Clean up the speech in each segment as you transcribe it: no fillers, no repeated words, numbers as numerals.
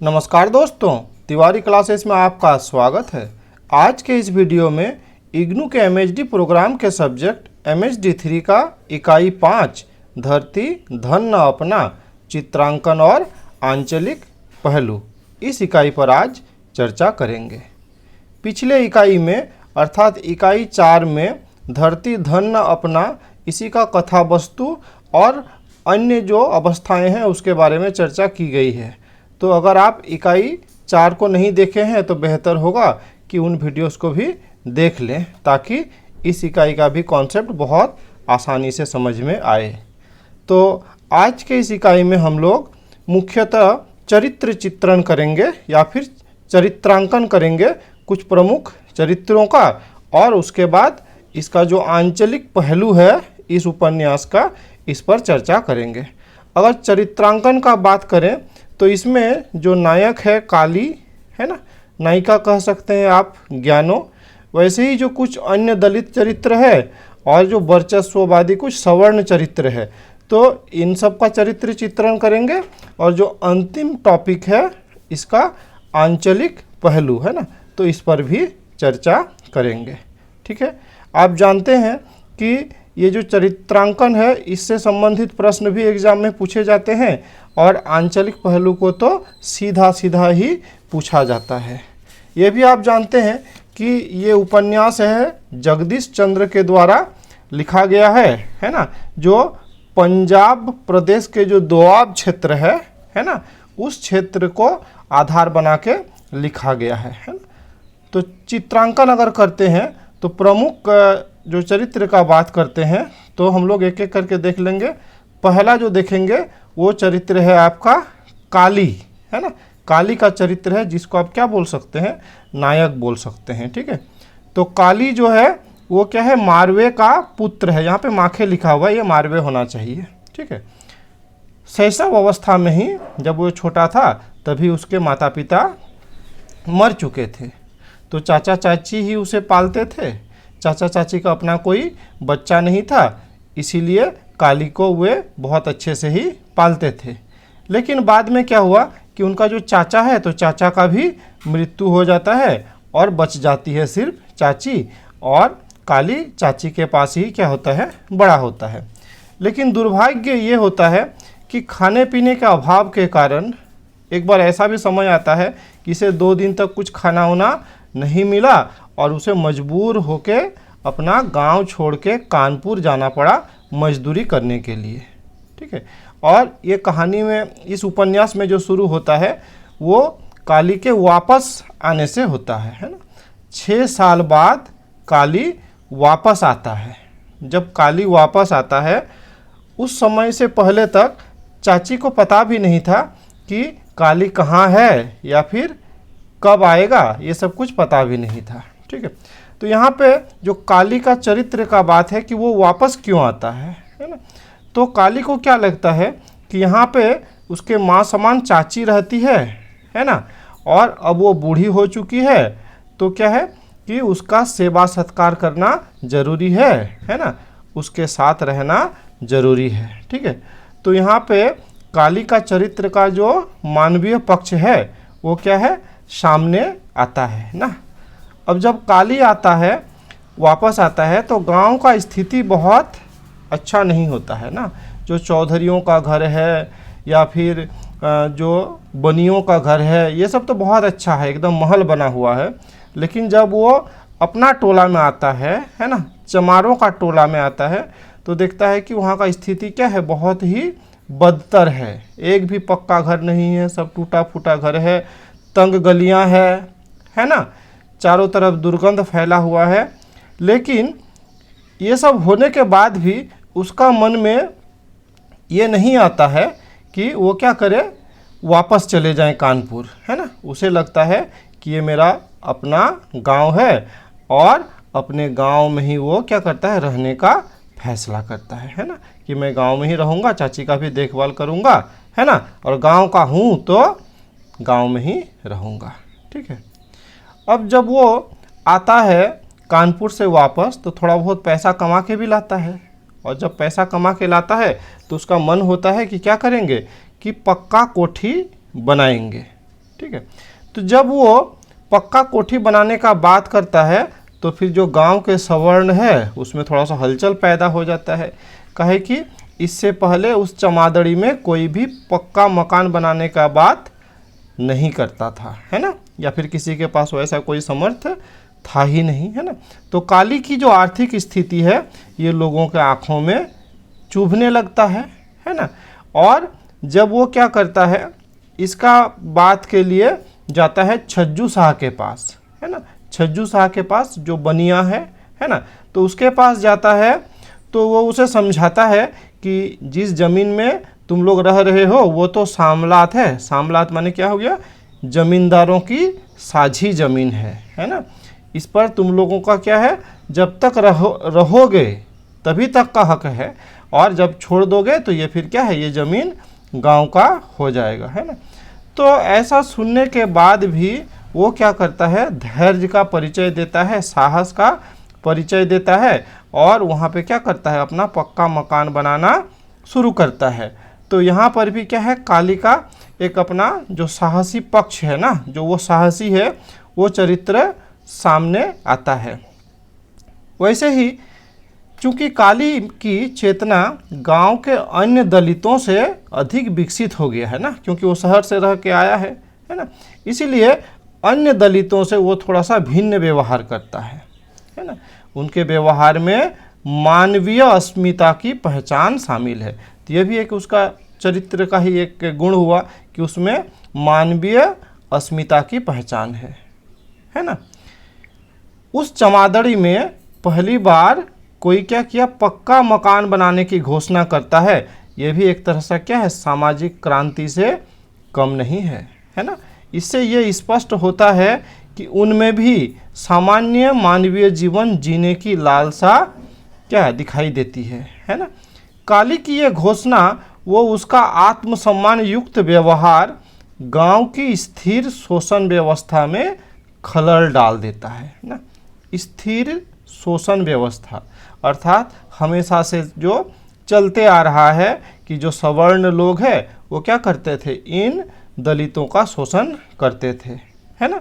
नमस्कार दोस्तों, तिवारी क्लासेस में आपका स्वागत है। आज के इस वीडियो में इग्नू के एमएचडी प्रोग्राम के सब्जेक्ट MHD3 का इकाई 5 धरती धन न अपना चित्रांकन और आंचलिक पहलू, इस इकाई पर आज चर्चा करेंगे। पिछले इकाई में अर्थात इकाई 4 में धरती धन न अपना इसी का कथा वस्तु और अन्य जो अवस्थाएं हैं उसके बारे में चर्चा की गई है। तो अगर आप इकाई 4 को नहीं देखे हैं तो बेहतर होगा कि उन वीडियोस को भी देख लें, ताकि इस इकाई का भी कॉन्सेप्ट बहुत आसानी से समझ में आए। तो आज के इस इकाई में हम लोग मुख्यतः चरित्र चित्रण करेंगे या फिर चरित्रांकन करेंगे कुछ प्रमुख चरित्रों का, और उसके बाद इसका जो आंचलिक पहलू है इस उपन्यास का, इस पर चर्चा करेंगे। अगर चरित्रांकन का बात करें तो इसमें जो नायक है काली है ना, नायिका कह सकते हैं आप ज्ञानो, वैसे ही जो कुछ अन्य दलित चरित्र है और जो वर्चस्ववादी कुछ सवर्ण चरित्र है, तो इन सब का चरित्र चित्रण करेंगे। और जो अंतिम टॉपिक है इसका आंचलिक पहलू है ना, तो इस पर भी चर्चा करेंगे। ठीक है, आप जानते हैं कि ये जो चरित्रांकन है इससे संबंधित प्रश्न भी एग्जाम में पूछे जाते हैं, और आंचलिक पहलू को तो सीधा सीधा ही पूछा जाता है। ये भी आप जानते हैं कि ये उपन्यास है जगदीश चंद्र के द्वारा लिखा गया है ना, जो पंजाब प्रदेश के जो दोआब क्षेत्र है ना, उस क्षेत्र को आधार बना के लिखा गया है ना। तो चित्रांकन अगर करते हैं तो प्रमुख जो चरित्र का बात करते हैं तो हम लोग एक एक करके देख लेंगे। पहला जो देखेंगे वो चरित्र है आपका काली है ना, काली का चरित्र है जिसको आप क्या बोल सकते हैं, नायक बोल सकते हैं। ठीक है, तो काली जो है वो क्या है, मारवे का पुत्र है। यहाँ पे माखे लिखा हुआ है, ये मारवे होना चाहिए। ठीक है, शैशव अवस्था में ही जब वो छोटा था तभी उसके माता पिता मर चुके थे, तो चाचा चाची ही उसे पालते थे। चाचा चाची का अपना कोई बच्चा नहीं था, इसीलिए काली को वे बहुत अच्छे से ही पालते थे। लेकिन बाद में क्या हुआ कि उनका जो चाचा है तो चाचा का भी मृत्यु हो जाता है और बच जाती है सिर्फ चाची, और काली चाची के पास ही क्या होता है, बड़ा होता है। लेकिन दुर्भाग्य ये होता है कि खाने पीने के अभाव के कारण एक बार ऐसा भी समय आता है कि इसे 2 दिन तक कुछ खाना वाना नहीं मिला और उसे मजबूर होके अपना गांव छोड़ के कानपुर जाना पड़ा मजदूरी करने के लिए। ठीक है, और ये कहानी में इस उपन्यास में जो शुरू होता है वो काली के वापस आने से होता है ना। 6 साल बाद काली वापस आता है। जब काली वापस आता है उस समय से पहले तक चाची को पता भी नहीं था कि काली कहाँ है या फिर कब आएगा, ये सब कुछ पता भी नहीं था। ठीक है, तो यहाँ पे जो काली का चरित्र का बात है कि वो वापस क्यों आता है ना। तो काली को क्या लगता है कि यहाँ पे उसके माँ समान चाची रहती है ना, और अब वो बूढ़ी हो चुकी है, तो क्या है कि उसका सेवा सत्कार करना ज़रूरी है ना, उसके साथ रहना ज़रूरी है। ठीक है, तो यहाँ पे काली का चरित्र का जो मानवीय पक्ष है वो क्या है, सामने आता है ना। अब जब काली आता है, वापस आता है, तो गांव का स्थिति बहुत अच्छा नहीं होता है ना। जो चौधरियों का घर है या फिर जो बनियों का घर है, ये सब तो बहुत अच्छा है, एकदम महल बना हुआ है। लेकिन जब वो अपना टोला में आता है ना, चमारों का टोला में आता है, तो देखता है कि वहाँ का स्थिति क्या है, बहुत ही बदतर है। एक भी पक्का घर नहीं है, सब टूटा फूटा घर है, तंग गलियाँ है ना, चारों तरफ दुर्गंध फैला हुआ है। लेकिन ये सब होने के बाद भी उसका मन में ये नहीं आता है कि वो क्या करे, वापस चले जाएं कानपुर है ना। उसे लगता है कि ये मेरा अपना गांव है और अपने गांव में ही वो क्या करता है, रहने का फैसला करता है ना, कि मैं गांव में ही रहूँगा, चाची का भी देखभाल करूँगा है ना, और गांव का हूँ तो गांव में ही रहूँगा। ठीक है, अब जब वो आता है कानपुर से वापस तो थोड़ा बहुत पैसा कमा के भी लाता है, और जब पैसा कमा के लाता है तो उसका मन होता है कि क्या करेंगे, कि पक्का कोठी बनाएंगे ठीक है। तो जब वो पक्का कोठी बनाने का बात करता है तो फिर जो गांव के सवर्ण है उसमें थोड़ा सा हलचल पैदा हो जाता है। कहे कि इससे पहले उस चमादड़ी में कोई भी पक्का मकान बनाने का बात नहीं करता था, है ना, या फिर किसी के पास वैसा कोई समर्थ था ही नहीं, है ना। तो काली की जो आर्थिक स्थिति है ये लोगों के आँखों में चुभने लगता है ना। और जब वो क्या करता है, इसका बात के लिए जाता है छज्जू शाह के पास, है ना। छज्जू शाह के पास जो बनिया है ना, तो उसके पास जाता है तो वो उसे समझाता है कि जिस ज़मीन में तुम लोग रह रहे हो वो तो सामलात है। सामलात माने क्या हो गया, ज़मींदारों की साझी ज़मीन है ना। इस पर तुम लोगों का क्या है, जब तक रहोगे तभी तक का हक है, और जब छोड़ दोगे तो ये फिर क्या है, ये ज़मीन गांव का हो जाएगा, है ना। तो ऐसा सुनने के बाद भी वो क्या करता है, धैर्य का परिचय देता है, साहस का परिचय देता है, और वहाँ पे क्या करता है, अपना पक्का मकान बनाना शुरू करता है। तो यहाँ पर भी क्या है, काली का एक अपना जो साहसी पक्ष है ना, जो वो साहसी है वो चरित्र सामने आता है। वैसे ही चूँकि काली की चेतना गांव के अन्य दलितों से अधिक विकसित हो गया है ना, क्योंकि वो शहर से रह के आया है ना, इसीलिए अन्य दलितों से वो थोड़ा सा भिन्न व्यवहार करता है ना। उनके व्यवहार में मानवीय अस्मिता की पहचान शामिल है। तो ये भी एक उसका चरित्र का ही एक गुण हुआ कि उसमें मानवीय अस्मिता की पहचान है ना। उस चमादड़ी में पहली बार कोई क्या किया, पक्का मकान बनाने की घोषणा करता है। ये भी एक तरह से क्या है, सामाजिक क्रांति से कम नहीं है ना। इससे ये स्पष्ट होता है कि उनमें भी सामान्य मानवीय जीवन जीने की लालसा क्या दिखाई देती है ना। काली की ये घोषणा, वो उसका आत्मसम्मान युक्त व्यवहार गांव की स्थिर शोषण व्यवस्था में खलल डाल देता है ना। स्थिर शोषण व्यवस्था अर्थात हमेशा से जो चलते आ रहा है कि जो सवर्ण लोग हैं वो क्या करते थे, इन दलितों का शोषण करते थे, है ना।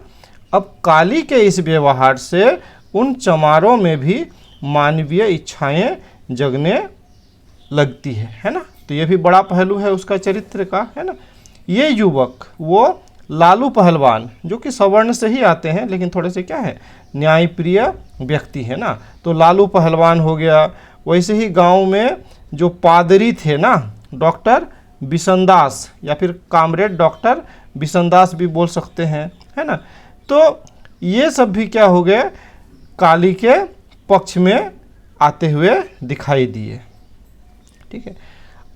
अब काली के इस व्यवहार से उन चमारों में भी मानवीय इच्छाएं जगने लगती है ना। तो ये भी बड़ा पहलू है उसका चरित्र का, है ना। ये युवक वो लालू पहलवान जो कि सवर्ण से ही आते हैं लेकिन थोड़े से क्या है, न्यायप्रिय व्यक्ति है ना। तो लालू पहलवान हो गया। वैसे ही गांव में जो पादरी थे ना, डॉक्टर बिशनदास या फिर कामरेड डॉक्टर बिशनदास भी बोल सकते हैं, है ना। तो ये सब भी क्या हो गए, काली के पक्ष में आते हुए दिखाई दिए, ठीक है।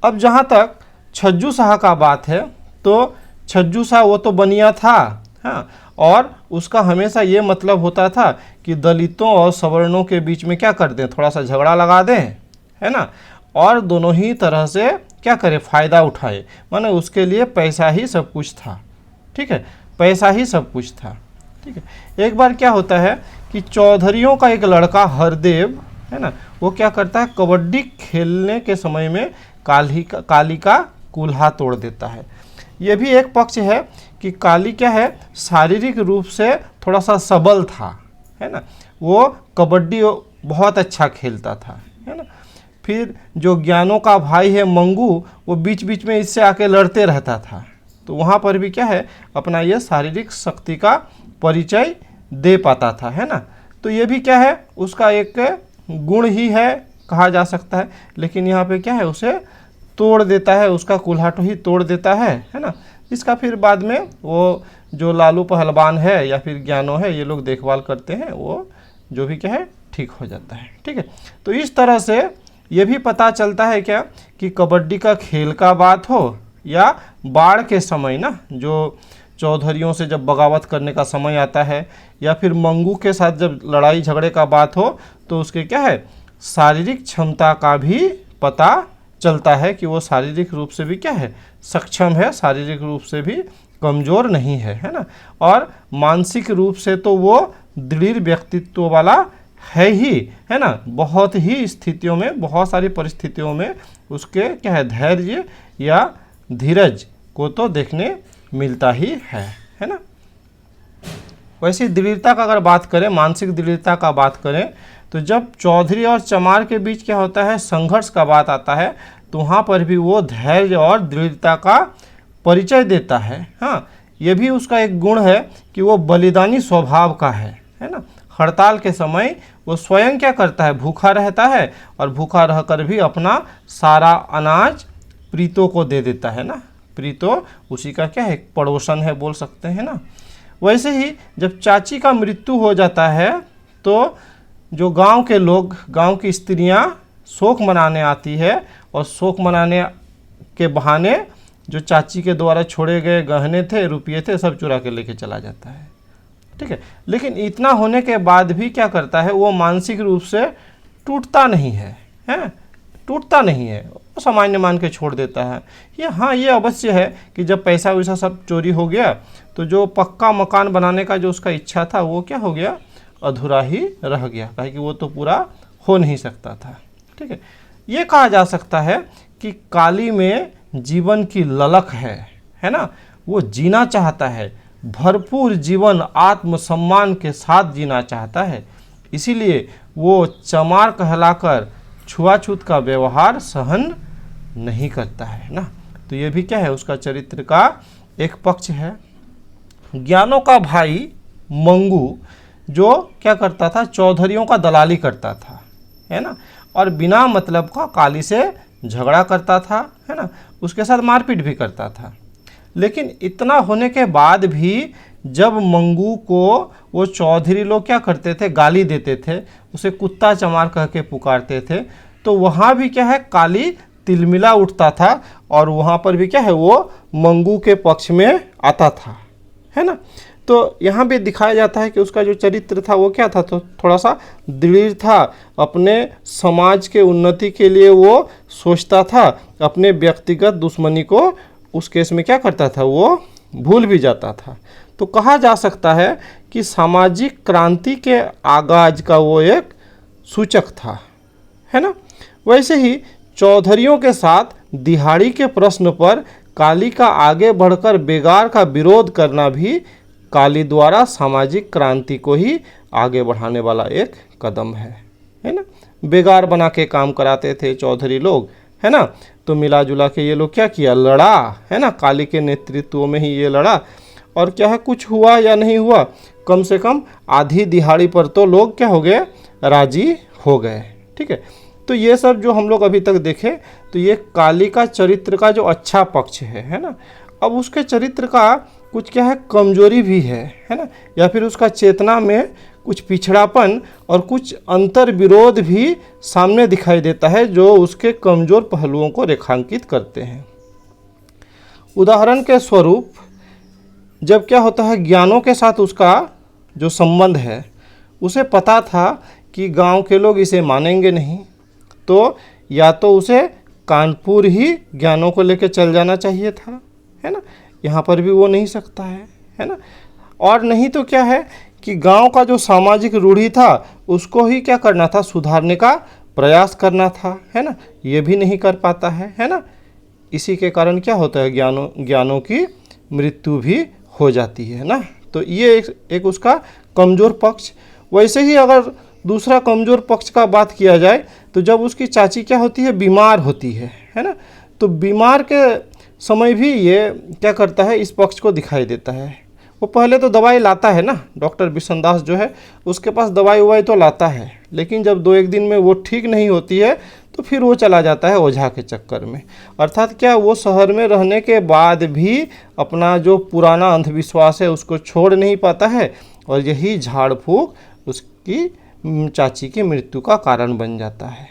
अब जहाँ तक छज्जू शाह का बात है, तो छज्जू शाह वो तो बनिया था, हाँ, और उसका हमेशा ये मतलब होता था कि दलितों और सवर्णों के बीच में क्या कर दें, थोड़ा सा झगड़ा लगा दें, है ना, और दोनों ही तरह से क्या करे, फ़ायदा उठाए। माने उसके लिए पैसा ही सब कुछ था, ठीक है, पैसा ही सब कुछ था, ठीक है। एक बार क्या होता है कि चौधरियों का एक लड़का हरदेव, है ना, वो क्या करता है, कबड्डी खेलने के समय में काली का कूल्हा तोड़ देता है। ये भी एक पक्ष है कि काली क्या है, शारीरिक रूप से थोड़ा सा सबल था, है ना, वो कबड्डी बहुत अच्छा खेलता था, है ना। फिर जो ज्ञानों का भाई है मंगू, वो बीच बीच में इससे आके लड़ते रहता था। तो वहाँ पर भी क्या है, अपना ये शारीरिक शक्ति का परिचय दे पाता था, है ना। तो ये भी क्या है, उसका एक गुण ही है कहा जा सकता है। लेकिन यहाँ पे क्या है, उसे तोड़ देता है, उसका कुल्हाटो ही तोड़ देता है ना। इसका फिर बाद में वो जो लालू पहलवान है या फिर ज्ञानो है, ये लोग देखभाल करते हैं, वो जो भी क्या है ठीक हो जाता है, ठीक है। तो इस तरह से ये भी पता चलता है क्या कि कबड्डी का खेल का बात हो या बाढ़ के समय ना, जो चौधरियों से जब बगावत करने का समय आता है, या फिर मंगू के साथ जब लड़ाई झगड़े का बात हो, तो उसके क्या है, शारीरिक क्षमता का भी पता चलता है कि वो शारीरिक रूप से भी क्या है, सक्षम है, शारीरिक रूप से भी कमज़ोर नहीं है ना। और मानसिक रूप से तो वो दृढ़ व्यक्तित्व वाला है ही, है ना। बहुत ही स्थितियों में, बहुत सारी परिस्थितियों में उसके क्या है, धैर्य या धीरज को तो देखने मिलता ही है है ना। वैसे दृढ़ता का अगर बात करें, मानसिक दृढ़ता का बात करें, तो जब चौधरी और चमार के बीच क्या होता है, संघर्ष का बात आता है, तो वहाँ पर भी वो धैर्य और दृढ़ता का परिचय देता है। हाँ, ये भी उसका एक गुण है कि वो बलिदानी स्वभाव का है ना। हड़ताल के समय वो स्वयं क्या करता है, भूखा रहता है, और भूखा रहकर भी अपना सारा अनाज प्रीतों को दे देता है ना। प्रीतो उसी का क्या है, पड़ोसन है बोल सकते हैं ना। वैसे ही जब चाची का मृत्यु हो जाता है तो जो गांव के लोग, गांव की स्त्रियां शोक मनाने आती है, और शोक मनाने के बहाने जो चाची के द्वारा छोड़े गए गहने थे, रुपये थे, सब चुरा के लेके चला जाता है। ठीक है, लेकिन इतना होने के बाद भी क्या करता है, वो मानसिक रूप से टूटता नहीं है, टूटता नहीं है, वो सामान्य मान के छोड़ देता है। ये अवश्य है कि जब पैसा वैसा सब चोरी हो गया तो जो पक्का मकान बनाने का जो उसका इच्छा था वो क्या हो गया, अधूरा ही रह गया, कहे कि वो तो पूरा हो नहीं सकता था। ठीक है, ये कहा जा सकता है कि काली में जीवन की ललक है ना। वो जीना चाहता है, भरपूर जीवन आत्मसम्मान के साथ जीना चाहता है, इसीलिए वो चमार कहलाकर छुआछूत का व्यवहार सहन नहीं करता है ना। तो ये भी क्या है, उसका चरित्र का एक पक्ष है। ज्ञानों का भाई मंगू जो क्या करता था, चौधरियों का दलाली करता था, है ना, और बिना मतलब का काली से झगड़ा करता था, है ना, उसके साथ मारपीट भी करता था। लेकिन इतना होने के बाद भी जब मंगू को वो चौधरी लोग क्या करते थे, गाली देते थे, उसे कुत्ता चमार कह के पुकारते थे, तो वहाँ भी क्या है, काली तिलमिला उठता था, और वहाँ पर भी क्या है, वो मंगू के पक्ष में आता था, है ना। तो यहाँ भी दिखाया जाता है कि उसका जो चरित्र था वो क्या था, तो थोड़ा सा दृढ़ था, अपने समाज के उन्नति के लिए वो सोचता था, अपने व्यक्तिगत दुश्मनी को उस केस में क्या करता था, वो भूल भी जाता था। तो कहा जा सकता है कि सामाजिक क्रांति के आगाज का वो एक सूचक था, है ना। वैसे ही चौधरियों के साथ दिहाड़ी के प्रश्न पर काली का आगे बढ़कर बेगार का विरोध करना भी काली द्वारा सामाजिक क्रांति को ही आगे बढ़ाने वाला एक कदम है ना। बेगार बना के काम कराते थे चौधरी लोग, है ना। तो मिला जुला के ये लोग क्या किया, लड़ा, है ना, काली के नेतृत्व में ही ये लड़ा, और क्या है, कुछ हुआ या नहीं हुआ, कम से कम आधी दिहाड़ी पर तो लोग क्या हो गए, राजी हो गए। ठीक है, तो ये सब जो हम लोग अभी तक देखे, तो ये काली का चरित्र का जो अच्छा पक्ष है ना। अब उसके चरित्र का कुछ क्या है, कमजोरी भी है ना, या फिर उसका चेतना में कुछ पिछड़ापन और कुछ अंतर विरोध भी सामने दिखाई देता है, जो उसके कमजोर पहलुओं को रेखांकित करते हैं। उदाहरण के स्वरूप जब क्या होता है, ज्ञानों के साथ उसका जो संबंध है, उसे पता था कि गांव के लोग इसे मानेंगे नहीं, तो या तो उसे कानपुर ही ज्ञानों को लेकर चल जाना चाहिए था, है ना। यहाँ पर भी वो नहीं सकता है ना। और नहीं तो क्या है कि गांव का जो सामाजिक रूढ़ी था उसको ही क्या करना था, सुधारने का प्रयास करना था, है ना। ये भी नहीं कर पाता है ना। इसी के कारण क्या होता है, ज्ञानों की मृत्यु भी हो जाती है ना। तो ये एक उसका कमज़ोर पक्ष। वैसे ही अगर दूसरा कमज़ोर पक्ष का बात किया जाए, तो जब उसकी चाची क्या होती है, बीमार होती है ना, तो बीमार के समय भी ये क्या करता है, इस पक्ष को दिखाई देता है। वो पहले तो दवाई लाता है ना, डॉक्टर बिशनदास जो है उसके पास दवाई ववाई तो लाता है, लेकिन जब 2-1 दिन में वो ठीक नहीं होती है तो फिर वो चला जाता है ओझा के चक्कर में। अर्थात क्या, वो शहर में रहने के बाद भी अपना जो पुराना अंधविश्वास है उसको छोड़ नहीं पाता है, और यही झाड़ फूक उसकी चाची की मृत्यु का कारण बन जाता है।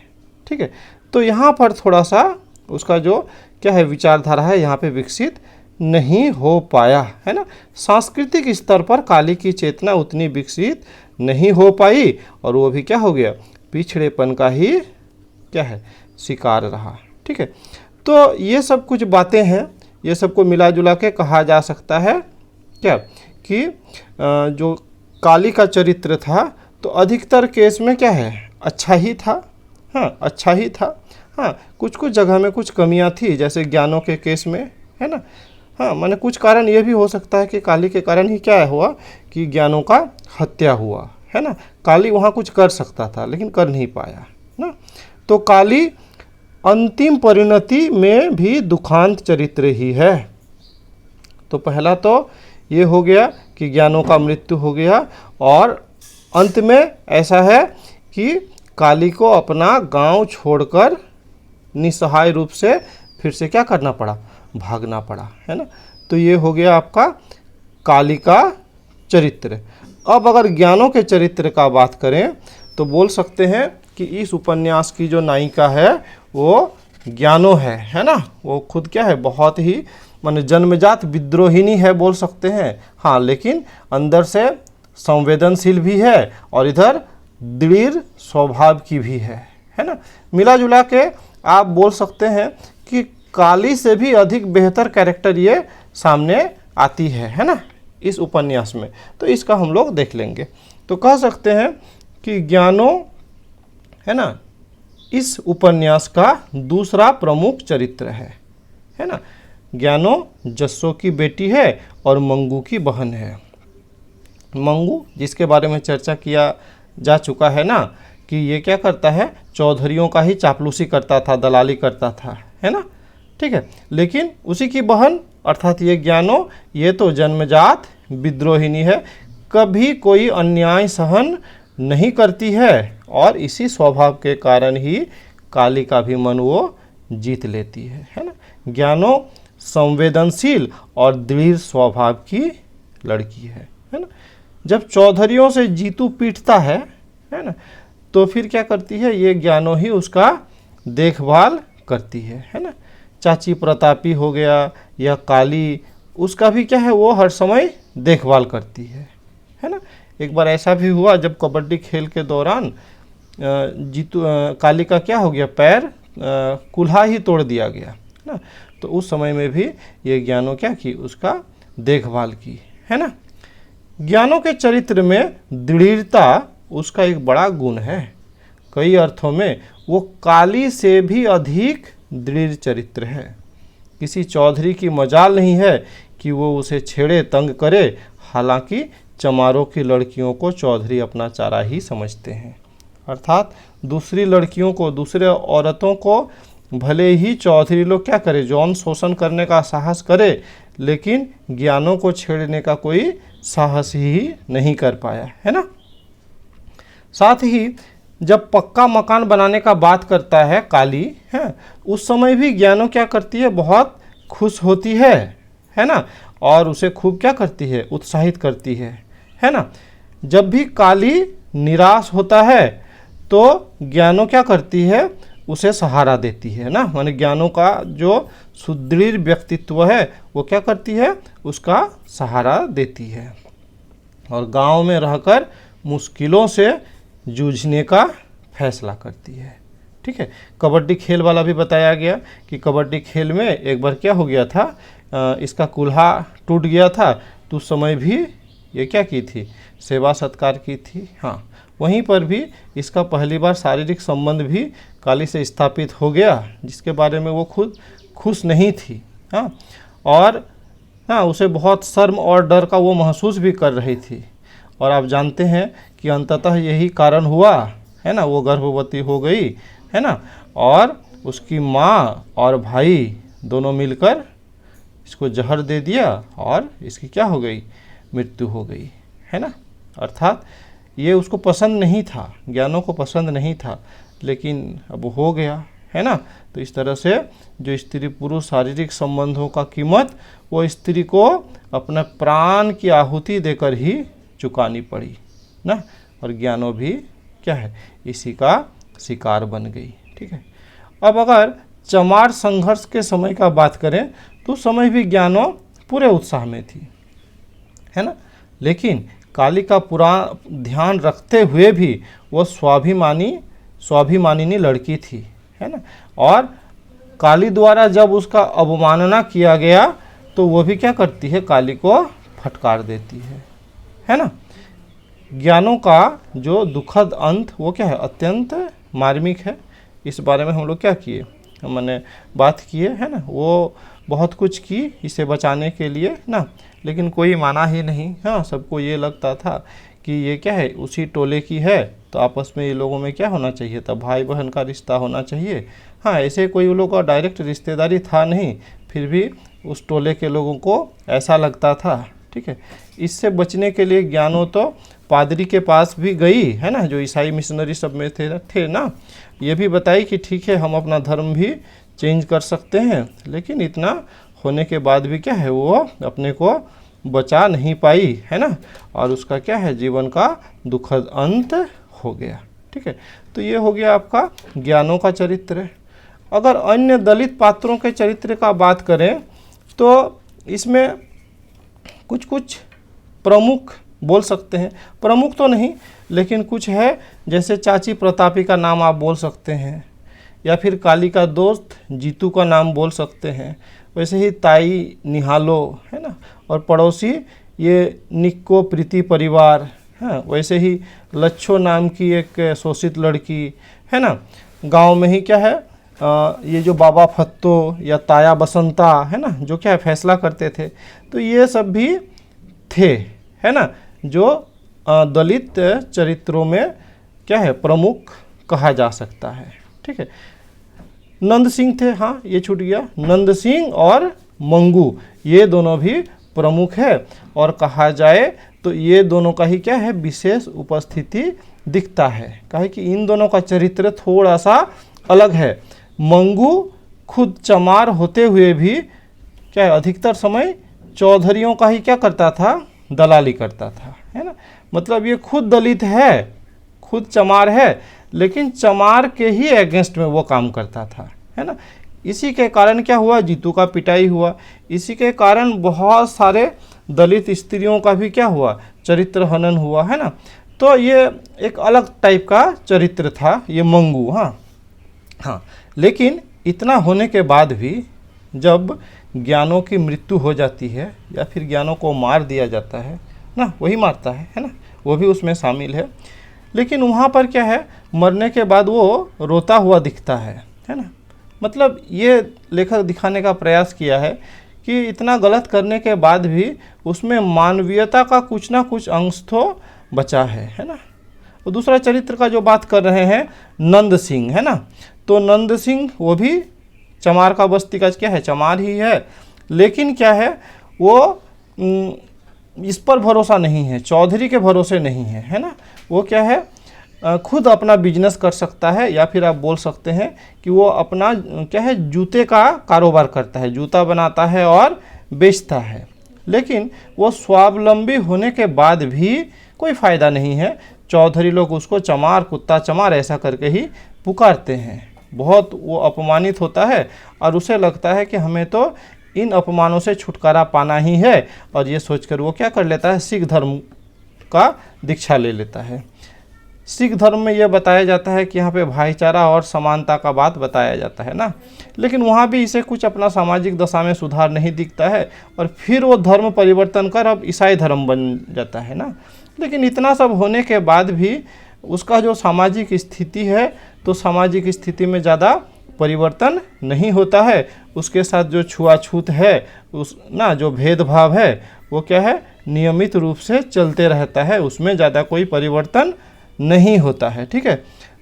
ठीक है, तो यहाँ पर थोड़ा सा उसका जो क्या है, विचारधारा है, यहाँ पे विकसित नहीं हो पाया, है ना। सांस्कृतिक स्तर पर काली की चेतना उतनी विकसित नहीं हो पाई, और वो भी क्या हो गया, पिछड़ेपन का ही क्या है, शिकार रहा। ठीक है, तो ये सब कुछ बातें हैं, ये सबको मिला जुला के कहा जा सकता है क्या कि जो काली का चरित्र था तो अधिकतर केस में क्या है, अच्छा ही था। हाँ, अच्छा ही था। हाँ, कुछ कुछ जगह में कुछ कमियां थी, जैसे ज्ञानों के केस में, है ना। हाँ, माने कुछ कारण ये भी हो सकता है कि काली के कारण ही क्या हुआ कि ज्ञानों का हत्या हुआ, है ना। काली वहाँ कुछ कर सकता था लेकिन कर नहीं पाया ना। तो काली अंतिम परिणति में भी दुखांत चरित्र ही है। तो पहला तो ये हो गया कि ज्ञानों का मृत्यु हो गया, और अंत में ऐसा है कि काली को अपना गांव छोड़कर निसहाय रूप से फिर से क्या करना पड़ा, भागना पड़ा, है ना। तो ये हो गया आपका काली का चरित्र। अब अगर ज्ञानों के चरित्र का बात करें तो बोल सकते हैं कि इस उपन्यास की जो नायिका है वो ज्ञानों है ना। वो खुद क्या है, बहुत ही माने जन्मजात विद्रोहिनी है बोल सकते हैं, हाँ, लेकिन अंदर से संवेदनशील भी है और इधर दृढ़ स्वभाव की भी है ना। मिला जुला के आप बोल सकते हैं कि काली से भी अधिक बेहतर कैरेक्टर ये सामने आती है ना, इस उपन्यास में। तो इसका हम लोग देख लेंगे। तो कह सकते हैं कि ज्ञानों, है ना, इस उपन्यास का दूसरा प्रमुख चरित्र है ना। ज्ञानों जस्सो की बेटी है और मंगू की बहन है। मंगू, जिसके बारे में चर्चा किया जा चुका है ना, कि ये क्या करता है, चौधरियों का ही चापलूसी करता था, दलाली करता था, है ना, ठीक है। लेकिन उसी की बहन अर्थात ये ज्ञानों, ये तो जन्मजात विद्रोहिनी है, कभी कोई अन्याय सहन नहीं करती है, और इसी स्वभाव के कारण ही काली का भी मन वो जीत लेती है ना। ज्ञानों संवेदनशील और दृढ़ स्वभाव की लड़की है ना। जब चौधरियों से जीतू पीटता है ना, तो फिर क्या करती है, ये ज्ञानों ही उसका देखभाल करती है ना। चाची प्रतापी हो गया या काली, उसका भी क्या है, वो हर समय देखभाल करती है ना। एक बार ऐसा भी हुआ जब कबड्डी खेल के दौरान जीतू काली का क्या हो गया, पैर कुल्हा ही तोड़ दिया गया ना। तो उस समय में भी ये ज्ञानों क्या की, उसका देखभाल की, है ना। ज्ञानों के चरित्र में दृढ़ता उसका एक बड़ा गुण है। कई अर्थों में वो काली से भी अधिक दृढ़ चरित्र है। किसी चौधरी की मजाल नहीं है कि वो उसे छेड़े, तंग करे। हालांकि चमारों की लड़कियों को चौधरी अपना चारा ही समझते हैं, अर्थात दूसरी लड़कियों को, दूसरे औरतों को भले ही चौधरी लोग क्या करे, यौन शोषण करने का साहस करे, लेकिन ज्ञानों को छेड़ने का कोई साहस ही नहीं कर पाया, है ना। साथ ही जब पक्का मकान बनाने का बात करता है काली, है, उस समय भी ज्ञानों क्या करती है, बहुत खुश होती है ना, और उसे खूब क्या करती है, उत्साहित करती है ना। जब भी काली निराश होता है तो ज्ञानों क्या करती है, उसे सहारा देती है ना। माने ज्ञानों का जो सुदृढ़ व्यक्तित्व है वो क्या करती है, उसका सहारा देती है, और गांव में रहकर मुश्किलों से जूझने का फैसला करती है, ठीक है। कबड्डी खेल वाला भी बताया गया कि कबड्डी खेल में एक बार क्या हो गया था, इसका कुल्हा टूट गया था, तो उस समय भी ये क्या की थी, सेवा सत्कार की थी, हाँ। वहीं पर भी इसका पहली बार शारीरिक संबंध भी काली से स्थापित हो गया, जिसके बारे में वो खुद खुश नहीं थी, हाँ। और हाँ, उसे बहुत शर्म और डर का वो महसूस भी कर रही थी, और आप जानते हैं कि अंततः यही कारण हुआ, है ना, वो गर्भवती हो गई, है ना, और उसकी माँ और भाई दोनों मिलकर इसको जहर दे दिया और इसकी क्या हो गई, मृत्यु हो गई, है ना। अर्थात ये उसको पसंद नहीं था, ज्ञानों को पसंद नहीं था, लेकिन अब हो गया, है ना। तो इस तरह से जो स्त्री पुरुष शारीरिक संबंधों का कीमत वो स्त्री को अपने प्राण की आहुति देकर ही चुकानी पड़ी ना, और ज्ञानों भी क्या है, इसी का शिकार बन गई, ठीक है। अब अगर चमार संघर्ष के समय का बात करें तो उस समय भी ज्ञानों पूरे उत्साह में थी, है ना, लेकिन काली का पूरा ध्यान रखते हुए भी वो स्वाभिमानिनी लड़की थी, है ना। और काली द्वारा जब उसका अवमानना किया गया तो वो भी क्या करती है, काली को फटकार देती है ना। ज्ञानों का जो दुखद अंत वो क्या है, अत्यंत मार्मिक है। इस बारे में हम लोग क्या किए, मैंने बात किए, है ना। वो बहुत कुछ की इसे बचाने के लिए ना, लेकिन कोई माना ही नहीं। हाँ, सबको ये लगता था कि ये क्या है, उसी टोले की है, तो आपस में ये लोगों में क्या होना चाहिए था, भाई बहन का रिश्ता होना चाहिए। हाँ, ऐसे कोई उन लोगों का डायरेक्ट रिश्तेदारी था नहीं, फिर भी उस टोले के लोगों को ऐसा लगता था। ठीक है, इससे बचने के लिए ज्ञानो तो पादरी के पास भी गई है ना, जो ईसाई मिशनरी सब में थे ना, ये भी बताई कि ठीक है हम अपना धर्म भी चेंज कर सकते हैं, लेकिन इतना होने के बाद भी क्या है, वो अपने को बचा नहीं पाई है ना, और उसका क्या है, जीवन का दुखद अंत हो गया। ठीक है, तो ये हो गया आपका ज्ञानों का चरित्र। अगर अन्य दलित पात्रों के चरित्र का बात करें तो इसमें कुछ कुछ प्रमुख बोल सकते हैं, प्रमुख तो नहीं लेकिन कुछ है, जैसे चाची प्रतापी का नाम आप बोल सकते हैं, या फिर काली का दोस्त जीतू का नाम बोल सकते हैं। वैसे ही ताई निहालो है ना, और पड़ोसी ये निक्को प्रीति परिवार है। वैसे ही लच्छो नाम की एक शोषित लड़की है ना, गांव में ही क्या है, ये जो बाबा फत्तो या ताया बसंता है ना, जो क्या है फैसला करते थे, तो ये सब भी थे है ना, जो दलित चरित्रों में क्या है, प्रमुख कहा जा सकता है। ठीक है, नंद सिंह थे, हाँ ये छूट गया, नंद सिंह और मंगू ये दोनों भी प्रमुख है, और कहा जाए तो ये दोनों का ही क्या है, विशेष उपस्थिति दिखता है। कहे कि इन दोनों का चरित्र थोड़ा सा अलग है। मंगू खुद चमार होते हुए भी क्या है, अधिकतर समय चौधरियों का ही क्या करता था, दलाली करता था है ना। मतलब ये खुद दलित है, खुद चमार है, लेकिन चमार के ही अगेंस्ट में वो काम करता था है ना। इसी के कारण क्या हुआ, जीतू का पिटाई हुआ। इसी के कारण बहुत सारे दलित स्त्रियों का भी क्या हुआ, चरित्र हनन हुआ है ना। तो ये एक अलग टाइप का चरित्र था ये मंगू। हाँ, लेकिन इतना होने के बाद भी जब ज्ञानों की मृत्यु हो जाती है या फिर ज्ञानों को मार दिया जाता है ना, वही मारता है ना, वो भी उसमें शामिल है। लेकिन वहाँ पर क्या है, मरने के बाद वो रोता हुआ दिखता है ना। मतलब ये लेखक दिखाने का प्रयास किया है कि इतना गलत करने के बाद भी उसमें मानवीयता का कुछ ना कुछ अंश तो बचा है ना। और दूसरा चरित्र का जो बात कर रहे हैं, नंद सिंह है ना, तो नंद सिंह वो भी चमार का बस्ती का क्या है, चमार ही है, लेकिन क्या है, वो इस पर भरोसा नहीं है, चौधरी के भरोसे नहीं है ना। वो क्या है, खुद अपना बिजनेस कर सकता है, या फिर आप बोल सकते हैं कि वो अपना क्या है, जूते का कारोबार करता है, जूता बनाता है और बेचता है। लेकिन वो स्वावलंबी होने के बाद भी कोई फ़ायदा नहीं है, चौधरी लोग उसको चमार, कुत्ता चमार ऐसा करके ही पुकारते हैं। बहुत वो अपमानित होता है और उसे लगता है कि हमें तो इन अपमानों से छुटकारा पाना ही है, और ये सोचकर वो क्या कर लेता है, सिख धर्म का दीक्षा ले लेता है। सिख धर्म में यह बताया जाता है कि यहाँ पे भाईचारा और समानता का बात बताया जाता है ना, लेकिन वहाँ भी इसे कुछ अपना सामाजिक दशा में सुधार नहीं दिखता है, और फिर वो धर्म परिवर्तन कर अब ईसाई धर्म बन जाता है ना। लेकिन इतना सब होने के बाद भी उसका जो सामाजिक स्थिति है, तो सामाजिक स्थिति में ज़्यादा परिवर्तन नहीं होता है। उसके साथ जो छुआछूत है, उस ना जो भेदभाव है, वो क्या है, नियमित रूप से चलते रहता है, उसमें ज़्यादा कोई परिवर्तन नहीं होता है। ठीक है,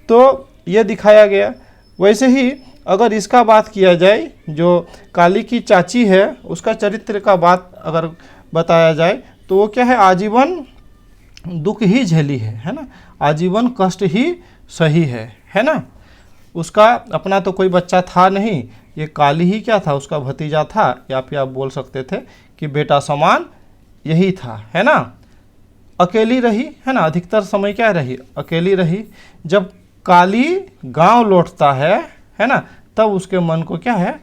तो ये दिखाया गया। वैसे ही अगर इसका बात किया जाए, जो काली की चाची है उसका चरित्र का बात अगर बताया जाए, तो वो क्या है, आजीवन दुख ही झेली है ना, आजीवन कष्ट ही सही है ना। उसका अपना तो कोई बच्चा था नहीं, ये काली ही क्या था, उसका भतीजा था, या फिर आप बोल सकते थे कि बेटा समान यही था है ना। अकेली रही है ना, अधिकतर समय क्या रही, अकेली रही। जब काली गांव लौटता है ना, तब उसके मन को क्या है,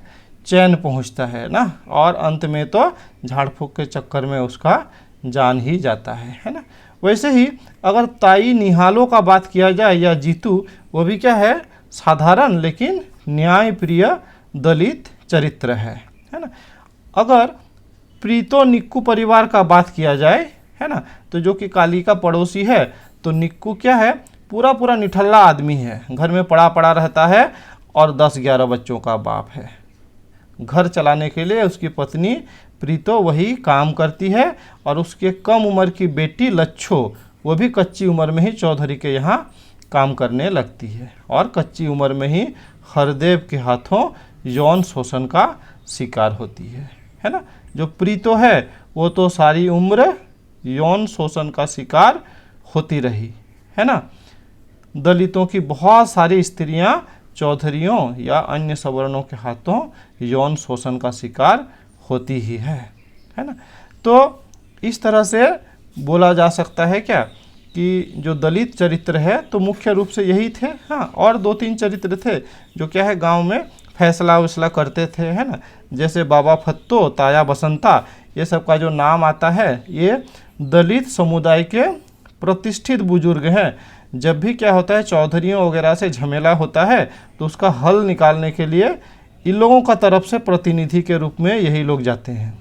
चैन पहुंचता है ना, और अंत में तो झाड़ फूक के चक्कर में उसका जान ही जाता है ना। वैसे ही अगर ताई निहालों का बात किया जाए या जीतू, वो भी क्या है, साधारण लेकिन न्यायप्रिय दलित चरित्र है ना। अगर प्रीतो निक्कू परिवार का बात किया जाए है ना, तो जो कि काली का पड़ोसी है, तो निक्कू क्या है, पूरा निठल्ला आदमी है, घर में पड़ा रहता है और 10-11 बच्चों का बाप है। घर चलाने के लिए उसकी पत्नी प्रीतो वही काम करती है और उसके कम उम्र की बेटी लच्छो वो भी कच्ची उम्र में ही चौधरी के यहाँ काम करने लगती है और कच्ची उम्र में ही हरदेव के हाथों यौन शोषण का शिकार होती है ना। जो प्रीतो है वो तो सारी उम्र यौन शोषण का शिकार होती रही, है ना। दलितों की बहुत सारी स्त्रियां चौधरियों या अन्य सवर्णों के हाथों यौन शोषण का शिकार होती ही है ना। तो इस तरह से बोला जा सकता है क्या कि जो दलित चरित्र है तो मुख्य रूप से यही थे। हाँ, और 2-3 चरित्र थे जो क्या है गांव में फैसला वैसला करते थे, है ना। जैसे बाबा फत्तो, ताया बसंता, ये सब का जो नाम आता है ये दलित समुदाय के प्रतिष्ठित बुजुर्ग हैं। जब भी क्या होता है चौधरियों वगैरह से झमेला होता है तो उसका हल निकालने के लिए इन लोगों का तरफ से प्रतिनिधि के रूप में यही लोग जाते हैं,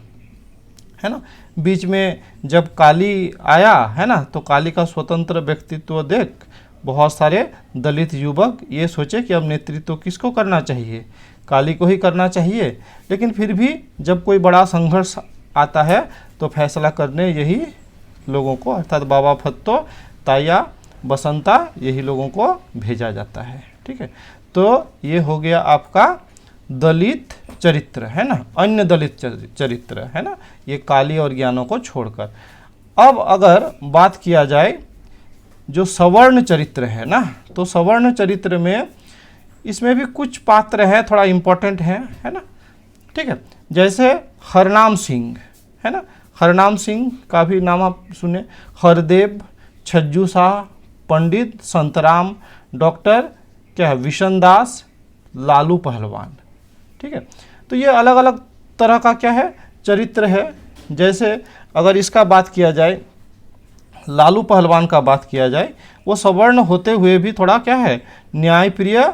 है ना। बीच में जब काली आया, है ना, तो काली का स्वतंत्र व्यक्तित्व देख बहुत सारे दलित युवक ये सोचे कि अब नेतृत्व किसको करना चाहिए, काली को ही करना चाहिए। लेकिन फिर भी जब कोई बड़ा संघर्ष आता है तो फैसला करने यही लोगों को अर्थात बाबा फत्तो, ताया बसंता, यही लोगों को भेजा जाता है। ठीक है, तो ये हो गया आपका दलित चरित्र, है ना, अन्य दलित चरित्र, है ना, ये काली और ज्ञानों को छोड़कर। अब अगर बात किया जाए जो सवर्ण चरित्र है ना, तो सवर्ण चरित्र में इसमें भी कुछ पात्र हैं थोड़ा इम्पोर्टेंट हैं, है ना। ठीक है, जैसे हरनाम सिंह, है ना, हरनाम सिंह का भी नाम आप सुने, हरदेव, छज्जू शाह, पंडित संतराम, डॉक्टर क्या है विशन दास, लालू पहलवान। ठीक है, तो ये अलग अलग तरह का क्या है चरित्र है। जैसे अगर इसका बात किया जाए, लालू पहलवान का बात किया जाए, वो सवर्ण होते हुए भी थोड़ा क्या है न्यायप्रिय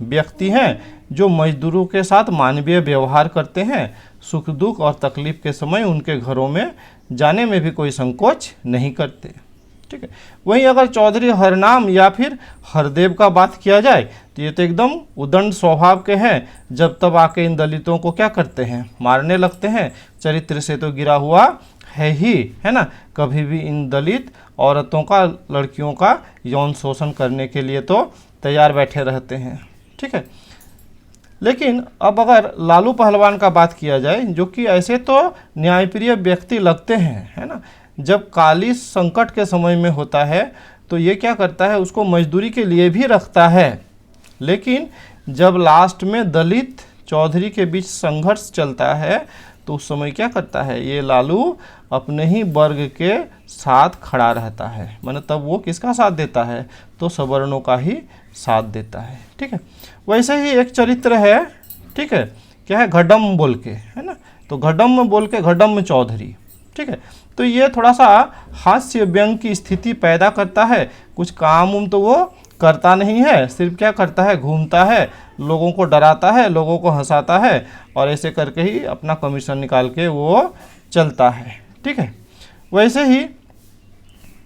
व्यक्ति हैं जो मजदूरों के साथ मानवीय व्यवहार करते हैं, सुख दुख और तकलीफ के समय उनके घरों में जाने में भी कोई संकोच नहीं करते। ठीक है, वहीं अगर चौधरी हरनाम या फिर हरदेव का बात किया जाए तो ये तो एकदम उदंड स्वभाव के हैं, जब तब आके इन दलितों को क्या करते हैं मारने लगते हैं। चरित्र से तो गिरा हुआ है ही, है ना, कभी भी इन दलित औरतों का, लड़कियों का यौन शोषण करने के लिए तो तैयार बैठे रहते हैं। ठीक है, लेकिन अब अगर लालू पहलवान का बात किया जाए जो कि ऐसे तो न्यायप्रिय व्यक्ति लगते हैं, है ना, जब काली संकट के समय में होता है तो ये क्या करता है उसको मजदूरी के लिए भी रखता है। लेकिन जब लास्ट में दलित चौधरी के बीच संघर्ष चलता है तो उस समय क्या करता है ये लालू अपने ही वर्ग के साथ खड़ा रहता है, मतलब तब वो किसका साथ देता है तो सवर्णों का ही साथ देता है। ठीक है, वैसे ही एक चरित्र है, ठीक है, क्या है घडम बोल के, है ना, तो घडम बोल के घडम चौधरी। ठीक है, तो ये थोड़ा सा हास्य व्यंग की स्थिति पैदा करता है। कुछ काम उम तो वो करता नहीं है, सिर्फ क्या करता है घूमता है, लोगों को डराता है, लोगों को हंसाता है और ऐसे करके ही अपना कमीशन निकाल के वो चलता है। ठीक है, वैसे ही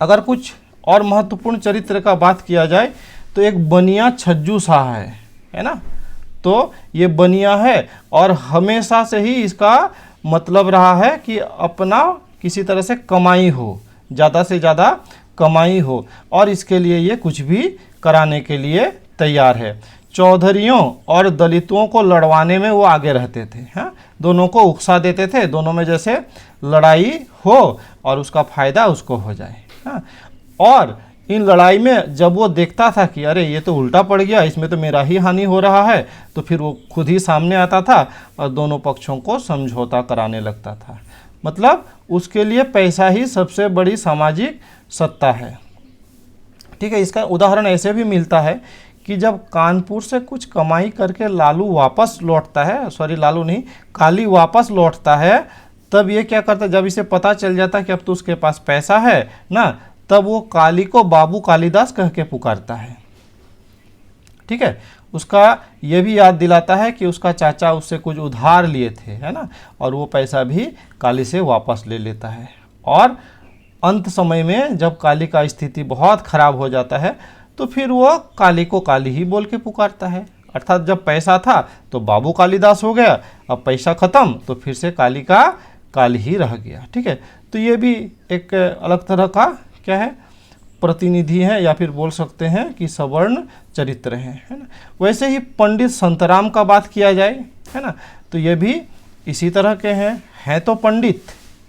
अगर कुछ और महत्वपूर्ण चरित्र का बात किया जाए तो एक बनिया छज्जू शाह है ना, तो ये बनिया है और हमेशा से ही इसका मतलब रहा है कि अपना किसी तरह से कमाई हो, ज़्यादा से ज़्यादा कमाई हो और इसके लिए ये कुछ भी कराने के लिए तैयार है। चौधरियों और दलितों को लड़वाने में वो आगे रहते थे, हाँ, दोनों को उकसा देते थे, दोनों में जैसे लड़ाई हो और उसका फ़ायदा उसको हो जाए। हाँ, और इन लड़ाई में जब वो देखता था कि अरे ये तो उल्टा पड़ गया, इसमें तो मेरा ही हानि हो रहा है, तो फिर वो खुद ही सामने आता था और दोनों पक्षों को समझौता कराने लगता था। मतलब उसके लिए पैसा ही सबसे बड़ी सामाजिक सत्ता है। ठीक है, इसका उदाहरण ऐसे भी मिलता है कि जब कानपुर से कुछ कमाई करके लालू वापस लौटता है, सॉरी लालू नहीं, काली वापस लौटता है, तब ये क्या करता है, जब इसे पता चल जाता है कि अब तो उसके पास पैसा है ना, तब वो काली को बाबू कालिदास कह के पुकारता है। ठीक है, उसका ये भी याद दिलाता है कि उसका चाचा उससे कुछ उधार लिए थे, है ना, और वो पैसा भी काली से वापस ले लेता है। और अंत समय में जब काली का स्थिति बहुत खराब हो जाता है तो फिर वो काली को काली ही बोल के पुकारता है। अर्थात जब पैसा था तो बाबू कालिदास हो गया, अब पैसा खत्म तो फिर से काली का काल ही रह गया। ठीक है, तो ये भी एक अलग तरह का क्या है, प्रतिनिधि है, या फिर बोल सकते हैं कि सवर्ण चरित्र है ना। वैसे ही पंडित संतराम का बात किया जाए, है ना, तो ये भी इसी तरह के हैं तो पंडित,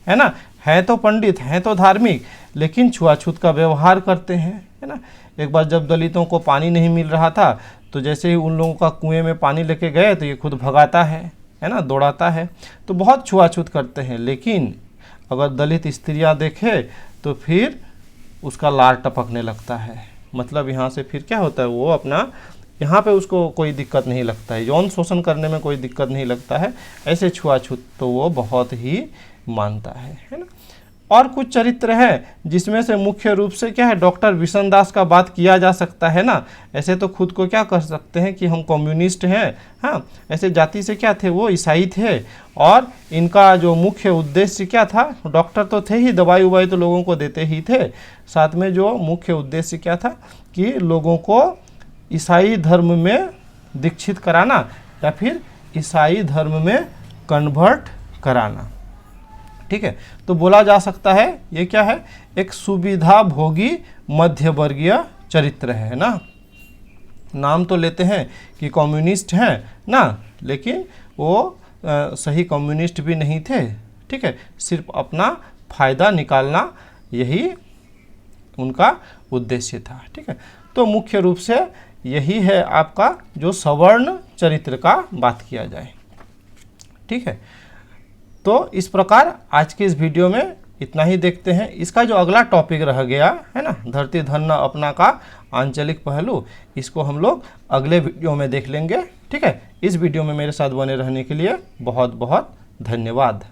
है ना, हैं तो पंडित, हैं तो धार्मिक, लेकिन छुआछूत का व्यवहार करते हैं, है ना। एक बार जब दलितों को पानी नहीं मिल रहा था तो जैसे ही उन लोगों का कुएं में पानी लेके गए तो ये खुद भगाता है ना, दौड़ाता है, तो बहुत छुआछूत करते हैं। लेकिन अगर दलित स्त्रियां देखे तो फिर उसका लार टपकने लगता है, मतलब यहाँ से फिर क्या होता है, वो अपना यहाँ पे उसको कोई दिक्कत नहीं लगता है, यौन शोषण करने में कोई दिक्कत नहीं लगता है, ऐसे छुआछूत तो वो बहुत ही मानता है ना। और कुछ चरित्र है जिसमें से मुख्य रूप से क्या है, डॉक्टर विशनदास का बात किया जा सकता है ना। ऐसे तो खुद को क्या कर सकते हैं कि हम कम्युनिस्ट हैं, हाँ, ऐसे जाति से क्या थे, वो ईसाई थे, और इनका जो मुख्य उद्देश्य क्या था, डॉक्टर तो थे ही, दवाई उवाई तो लोगों को देते ही थे, साथ में जो मुख्य उद्देश्य क्या था कि लोगों को ईसाई धर्म में दीक्षित कराना या फिर ईसाई धर्म में कन्वर्ट कराना। ठीक है, तो बोला जा सकता है ये क्या है, एक सुविधा भोगी मध्यवर्गीय चरित्र है ना। नाम तो लेते हैं कि कम्युनिस्ट हैं ना, लेकिन वो सही कम्युनिस्ट भी नहीं थे। ठीक है, सिर्फ अपना फायदा निकालना यही उनका उद्देश्य था। ठीक है, तो मुख्य रूप से यही है आपका जो सवर्ण चरित्र का बात किया जाए। ठीक है, तो इस प्रकार आज के इस वीडियो में इतना ही देखते हैं। इसका जो अगला टॉपिक रह गया है ना, धरती धन अपना का आंचलिक पहलू, इसको हम लोग अगले वीडियो में देख लेंगे। ठीक है, इस वीडियो में मेरे साथ बने रहने के लिए बहुत बहुत धन्यवाद।